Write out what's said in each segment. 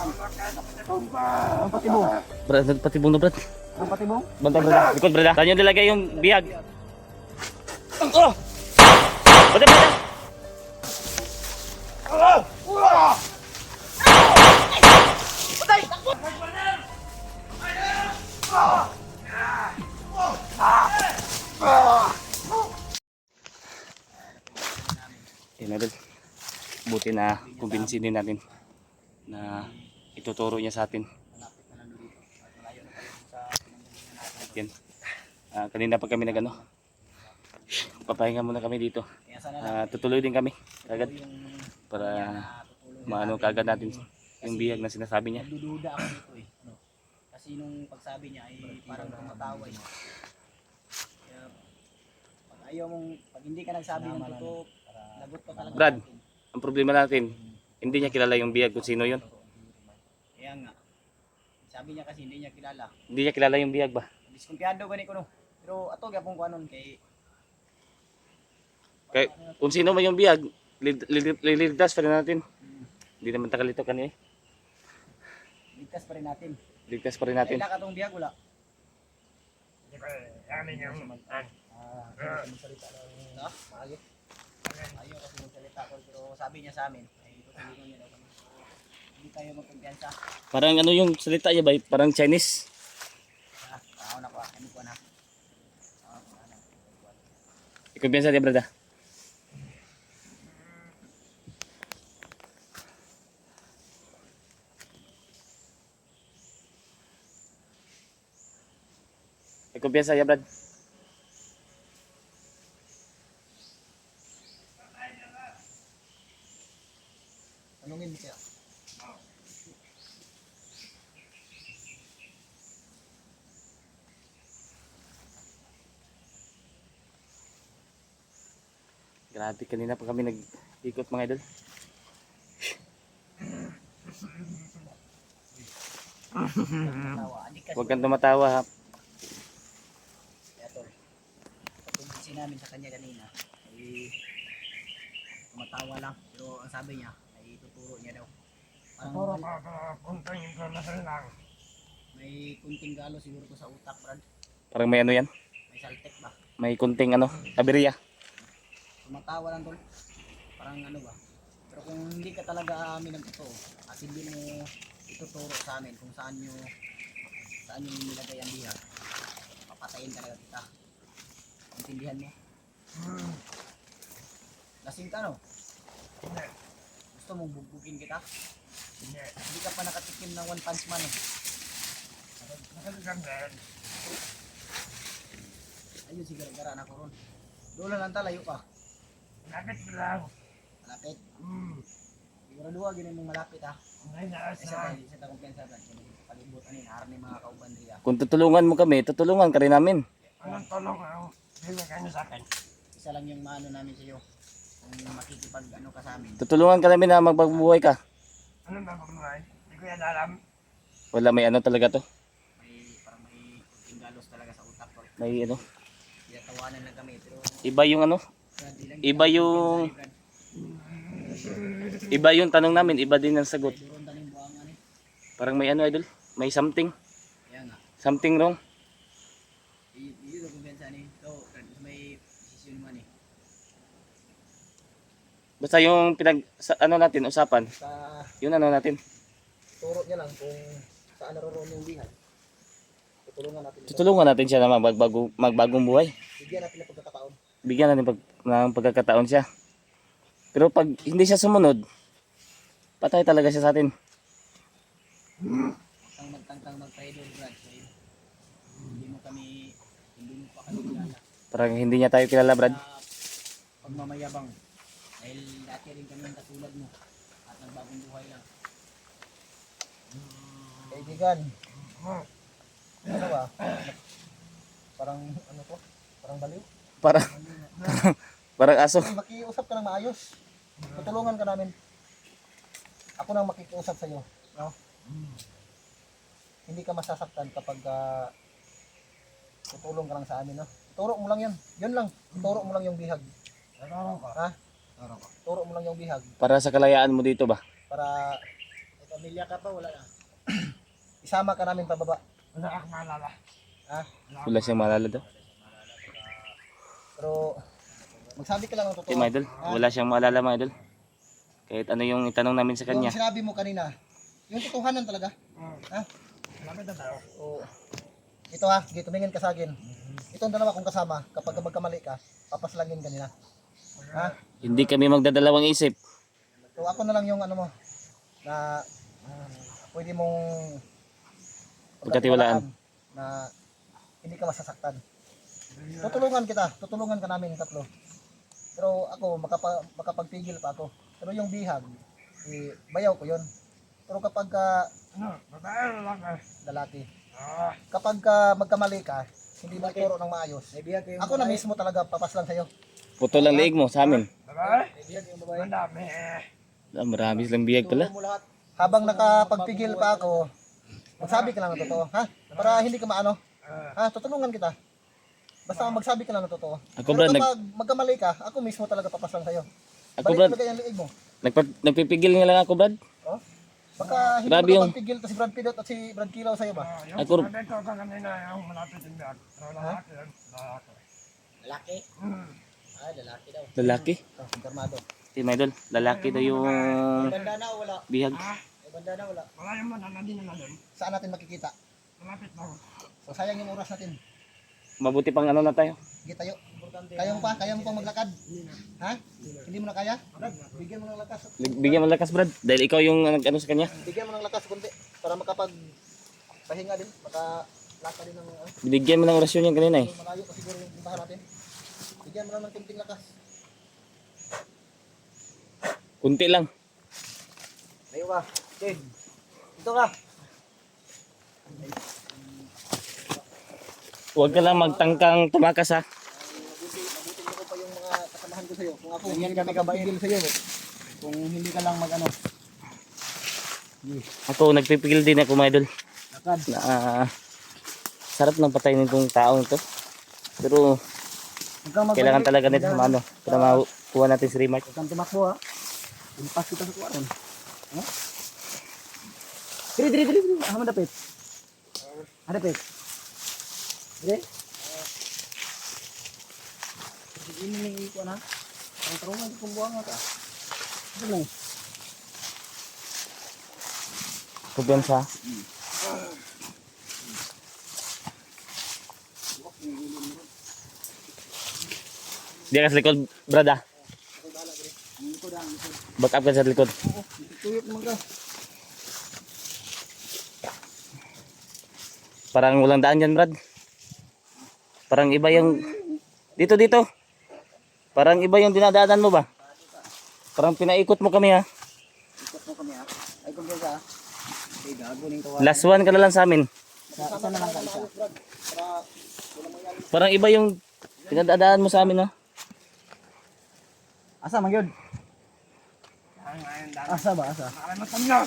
Ang patibong. Brad, patibong na Brad. Ang patibong? Bantay Brad. Likod Brad. Saan nyo nilagay yung bihag? Oh! Bantay Brad. Idol, buti na kumbinsin din natin na ituturo niya sa atin. Yan. Kanina pa kami nagano. Papahinga muna kami dito. Tutuloy din kami agad para maano kagad natin yung bihag na sinasabi niya. Dududa ako dito eh. No? Kasi nung pagsabi niya ay parang tumatawa eh. Kaya pag ayaw mong, pag hindi ka nagsabi ng totoo, lagot ka talaga. Brad, ang problema natin, hindi niya kilala yung bihag kung sino yun. Kaya nga. Sabi niya kasi hindi niya kilala. Hindi niya kilala yung bihag ba? Diskumpiyado gani ko no. Pero ato gyapon ko anon kay Kung sino man yung bihag, liligtas pa rin natin. Hindi naman takalito kanina eh. ligtas pa rin natin. Ligtas pa rin natin. Kailan ka tong biyag wala? Hindi ko amin yung Magsalita lang. No? Maayos. Ayaw kasi magsalita ko pero sabi niya sa amin ay tutulungan niya daw kami. Hindi tayo magkumpiyansa. Parang ano yung salita niya ba? Parang Chinese. Ako na ko. Ano ko na? Ikaw biasa dia brada. Ikaw biasa ya brad. Tanungin mo kaya. Grabe, kanina pa kami nag-ikot mga idol. Huwag kang tumatawa ha. Kaya tol. Pag namin sa kanya kanina ay tumatawa lang pero ang sabi niya ay tuturo niya daw. Puro pa puntang information lang. May kunting galo siguro to sa utak, Brad. Parang may ano yan. May saltek ba? May kunting ano, aberya. Tumatawa lang tol. Parang ano ba? Pero kung hindi ka talaga amin ng totoo at hindi mo ituturo sa amin kung saan nyo nilagay ang bihag, papatayin talaga kita. Intindihan mo? Lasing ka no? Hindi. Gusto mong bugbugin kita? Hindi. Hindi ka pa nakatikim ng One Punch Man eh. Nakalikan din. Ayun sige, gara-gara na ko ron. Doon lang talayo ka. Lapit lang. Malapit. Siguraduha ginin mong malapit ha. May Isa naasahan. tayo, isa tayo kumpiyansa ba? Palibot ano yun, harap ni mga kauban riya. Kung tutulungan mo kami, tutulungan ka rin namin. Anong tulong ang bigay kayo sa akin? Isa lang yung maano namin sa iyo. Kung makikipag ano ka sa amin. Tutulungan ka namin na magbabuhay ka. Anong babaguhay? Hindi ko yan alam. Wala, may ano talaga to. Parang may kunting galos talaga sa utak ko. May ano. Kaya tawanan lang kami pero Iba yung ano. Brad, di lang Iba kita yung kumpiyansa, Brad. Iba yung tanong namin, iba din ang sagot. Duron taning buangan eh. Parang may ano idol. May something. Kaya nga. Something wrong. Iyo ko kumpiyansa ni. So, Brad, may desisyon man eh. Basta yung ano natin, usapan. Sa Yun ano natin. turo niya lang kung saan naroon yung bihag. Tutulungan natin. Tutulungan natin siya na magbagong buhay. Bigyan natin ng pagkakataon. Bigyan natin ng pagkakataon siya. Pero pag hindi siya sumunod, patay talaga siya sa atin. Ang magtangkang mag-trader, Brad. So, hindi mo pa kami kilala. Parang hindi niya tayo kilala, Brad. Pagmamayabang. Dahil dati rin kami yung katulad mo. At nagbagong buhay lang. Kaibigan. Ano ba? Parang ano to? Parang baliw. Parang parang aso. Makiusap ka ng maayos. Tutulungan ka namin. Ako nang makikiusap sa iyo. No? Hindi ka masasaktan kapag tutulong ka lang sa amin. No? Turo mo lang yan. Yun lang. Turo mo lang yung bihag. Natulong ko. Ha? Turo mo lang yung bihag. Para sa kalayaan mo dito ba? Para ito Pamilya ka pa, wala na. Isama ka namin pababa. Wala akong maalala. Ha? Wala siyang maalala daw. Pero, magsabi ka lang ng totoo. Okay, mga idol. Wala siyang maalala, mga idol. Kahit ano yung itanong namin sa kanya. Yung sinabi mo kanina, yung totohanan talaga. Ha? Malapit na tayo. Oo. Ito ha, sige, tumingin ka sa akin. Itong dalawa kong kasama, kapag magkamali ka, papaslangin ka nila. Ha? Hindi kami magdadalawang isip. So ako na lang yung ano mo, na pwede mong Pagkatiwalaan. na hindi ka masasaktan. Tutulungan ka namin tatlo. Pero ako, makapagpigil pa ako. Pero yung bihag, bayaw ko yun. Pero kapag Ano? Babae o lalaki? lalaki, Ah. kapag magkamali ka, hindi mo ituro ng maayos. Ako na mismo talaga papaslang sa'yo. Puto lang liig mo sa amin. Babae? Yung babae. Ang dami. Ah, marami silang biyag pala. Mo lahat. Habang nakapagpigil pa ako, magsabi ka lang ng totoo, ha? Para hindi ka maano, ha? Tutulungan kita. Basta magsabi ka lang ng totoo. Ako, Pero Brad, kapag magkamali ka, ako mismo talaga papaslang sa'yo. Ako, Balik Brad, mo yung liig mo. nagpipigil nga lang ako, Brad. Oh? Baka hindi Grabe mo yung- makapagpigil to si Brad Pidot at si Brad Kilaw sa'yo ba? Yung Ako- sabi ko kanina yung malapit yung biyag. Pero lalaki yun. Lalaki. Lalaki? Hmm. Ah, lalaki daw. Lalaki. Oh, konfirmado. Okay, mga idol. Lalaki daw yung Banda na o wala? bihag. May banda na wala? Wala yung manana din na doon. Saan natin makikita? Malapit lang. So sayang yung oras natin. Mabuti pang ano na tayo. Sige tayo. Kaya mo pang maglakad? Ha? Hindi mo na kaya? Bigyan mo ng lakas. Bigyan mo lakas, Brad. Dahil ikaw yung nag-ano sa kanya. Bigyan mo ng lakas kunti para pahinga din, makalaka din ng Binigyan mo ng orasyon yan kanina eh. malayo pa siguro yung puntahan natin. Bigyan mo lang ng kunting lakas. Kunti lang. Layo ka. Okay. Dito ka. Huwag ka lang magtangkang tumakas ha. Mabuting ko pa yung mga kasamahan ko sa'yo. Kung ako hindi kami kabait sa'yo. Kung hindi ka lang mag-ano. Ako nagpipigil din ako, mga idol. Lakad. Na, sarap ng patayin itong taong ito. Pero kailangan talaga nito sa ano para makuha natin si Remark. Huwag kang tumakbo ha. Impas kita sa kuwaron. Ha? Diri. Ah, madapit. Madapit. Diri. Ini ning iko na. Ang tarungan kung buang ka. Ano lang? Kumpiyansa. Diyan ka sa likod, Brad ah. Back up ka sa likod. Tuyok naman ka. Parang walang daan dyan, Brad. Parang iba yung... Dito. Parang iba yung dinadaanan mo ba? Parang pinaikot mo kami ha. Ikot mo kami ha. Ay kung ka. Okay, gago ning kawan. Last one ka na lang sa amin. Isa na lang ka isa. Parang iba yung dinadaanan mo sa amin ha. Asa man gyud? Ang ngayon dami. Asa ba asa? Nakalimutan nyo.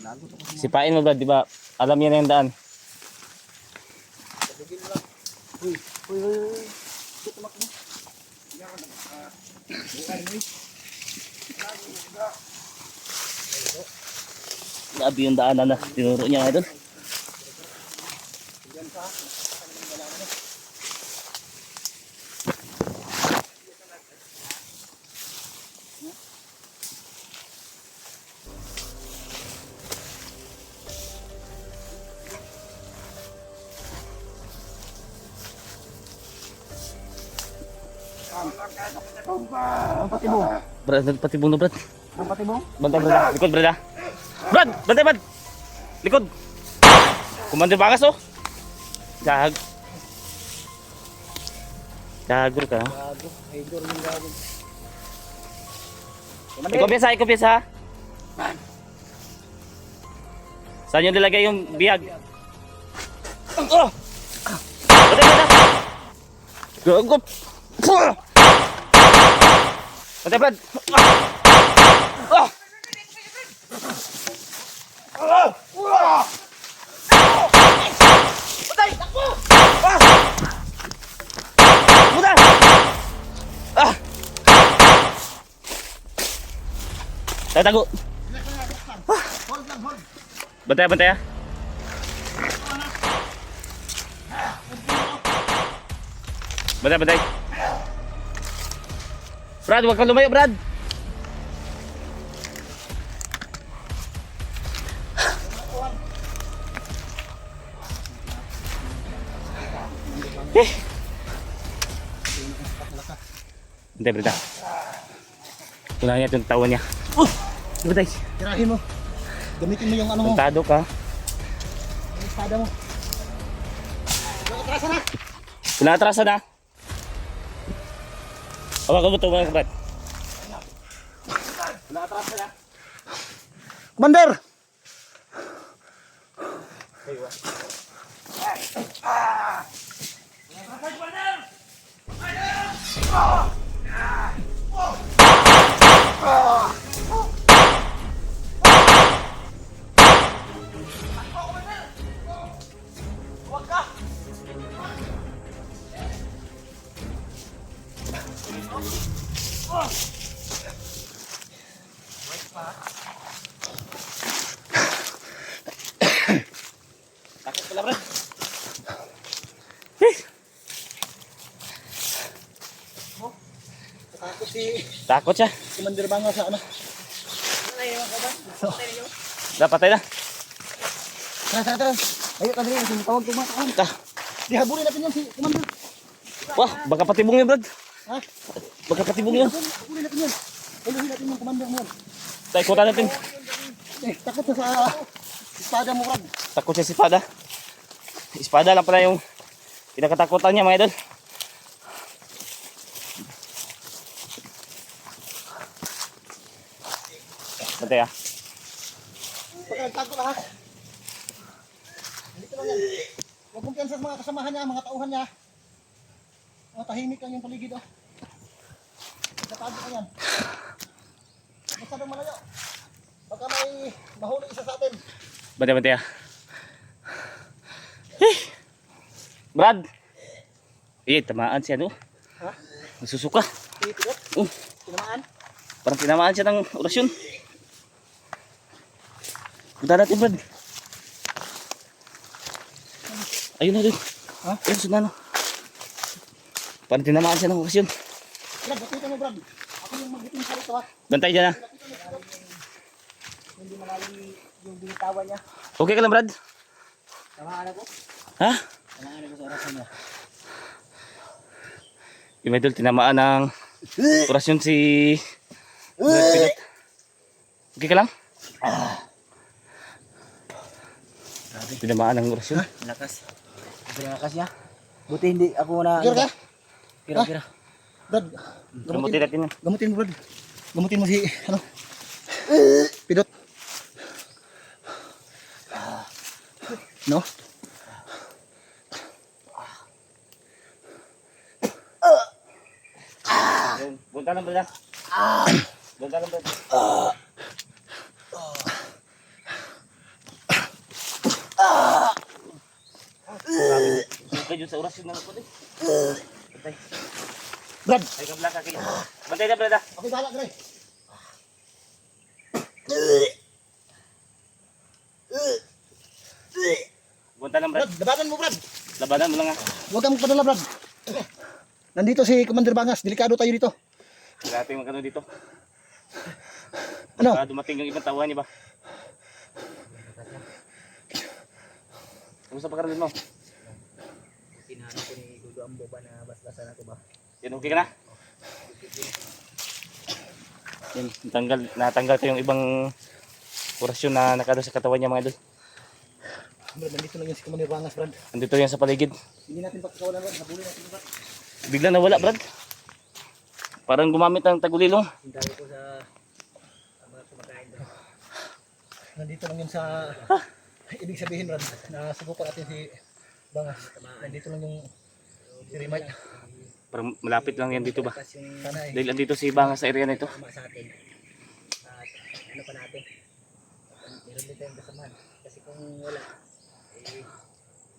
Lago to kasi. Sipain mo, Brad, di ba? Alam niya na yung daan. Uy. Ito makmo. Grabe yung daanan na tinuro niya nga doon. Ang patibong. Brad, patibong na, Brad. Ang patibong. Bantay, Brad. Likod, Brad. Brad! Bantay, Brad! Likod! Kumando bakas, oh! Gagor ka. Gago. Ay dur yung gago. Ikumpiyas ha. Saan yung nilagay yung bihag? Oh! Bantay, Brad! Gago! Bantay, Brad! Oh! Patay! Takbo! Puta! Ah! Tago! Bantay, bantay ah. Bantay, bantay. Brad, huwag kang lumayo, Brad. Eh. Bantay, Brad. Wala niya itong tawa niya. Bantay. Tirahin mo. Gamitin mo yung ano mo. Puntado ka. Yung espada mo. Atrasa na. Pinatrasa na. Hawakan mo ito mga Brad. Pinatrasa na. Commander! Takot pala Brad. Takot si Takot siya. Commander Bango sa ano. Dapat tayo na. Tara, tara, tara. Ayo, tara, tara. Tawag ko mga kaon. Di habulin natin yan si Commander. Wah, baka patibong yun Brad. Ha? Baka patibong yun. Habulin natin yan. Habulin natin yung Commander mo yan. Tayo ikutan natin. Takot na sa espada mo, Brad. Takot siya si espada. Espada lang pala yung pinakatakutan niya mga idol. Bantay ah. Pagkagtago na ha. Dito lang yan. Huwag kumpiyansa sa mga kasamahan niya, mga tauhan niya. Tahimik lang yung paligid oh. Nagkatago ka yan. Masyadong malayo. Baka may mahuli isa sa atin. Bantay, bantay ah. Brad. Tamaan siya no. Ha? Nasusuka. Titikot? Oh, Tinamaan? parang tinamaan siya ng orasyon. Punta natin Brad. Ayun na doon. Ha? Ayun, sunod na no. Parang tinamaan siya ng orasyon. Brad, bakitan mo Brad. Ako yung magiting sa ito ha. Bantay dyan ah. Hindi malalim yung binitawan niya. Okay ka lang Brad? Tamahan ako. Ha? Tamahan ako sa orasan niya. Yung idol, tinamaan ng orasyon si Brad Pilot. Okay ka lang? Tinamaan ng orasyon. Malakas. Malakas niya. Buti hindi ako na... Kira ka? Kira. Brad, Gamutin natin yan. gamutin mo Brad. Gamutin mo si, ano? Pidot. No? Bunta lang Brad. Bunta lang Brad. Suka dyan sa orasyon na ako eh. Bantay. Brad, Ay kabla ka kayo. Bantay na Brad ah. ako bahala ka rin. Bunta lang Brad. Brad, labanan mo Brad. Labanan mo lang ah. Huwag kang magpadala Brad. Nandito si Commander Bangas, delikado tayo dito. Grabe yung ano dito. Ano? Baka dumating yung ibang tawahan niya ba? Kamusta pakaramdam mo? Tinahan ko ni Gudo Ambo ba na baslasan ako ba? Yan, okay ka na? Yan, natanggal ko yung ibang orasyon na nakado sa katawan niya mga idol. Brad, nandito lang yan si Commander Bangas Brad. Andito yan sa paligid. Hindi natin pagkakawalan Brad, habulin natin Brad. Bigla nawala Brad. Parang gumamit ng tagulilong. Hintay ko sa mga kumakain doon. Nandito lang yun sa... Ibig sabihin Brad, nasubukan natin si Bangas. Nandito lang yung si Remite. Parang malapit lang yan dito ba? Tapos yung Sana eh. Dahil andito si Bangas sa area na ito. tama sa atin. At ano pa natin? Meron din tayong kasamahan. Kasi kung wala, eh,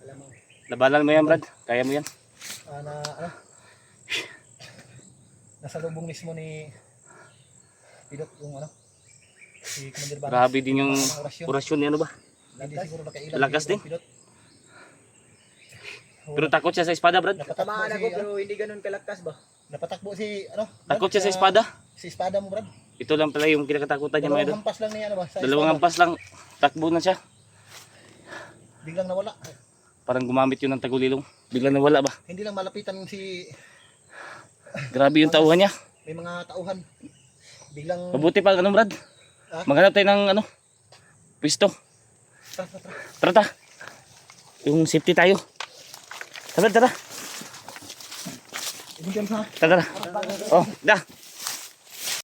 malamang. Labanan mo yan Brad. Kaya mo yan. Na ano? Nasa lubong mismo ni Pidot yung ano? Si Commander Bangas. Grabe din yung Orasyon. orasyon ni ano ba? Hindi siguro nakailan. Lakas si din. Pilot. Pero takot siya sa espada, Brad. Napatakbo Tamaan si, ako pero hindi ganun kalakas ba? napatakbo si, ano? Takot Brad, siya sa espada. Si espada mo, Brad. Ito lang pala yung kinakatakutan niya, mga idol. Dalawang hampas lang niya, ano ba? Sa Dalawang espada. hampas lang, takbo na siya. Biglang nawala. Parang gumamit yun ng tagulilong. Biglang nawala ba? Hindi lang malapitan si, Grabe yung tauhan niya. may mga tauhan. Biglang, Mabuti pa, ano, Brad? Ah? Maghanap tayo ng, ano, pwesto. tara. Tara. Yung safety tayo. Tara. Ibigyan sa, Tara. Oh, da.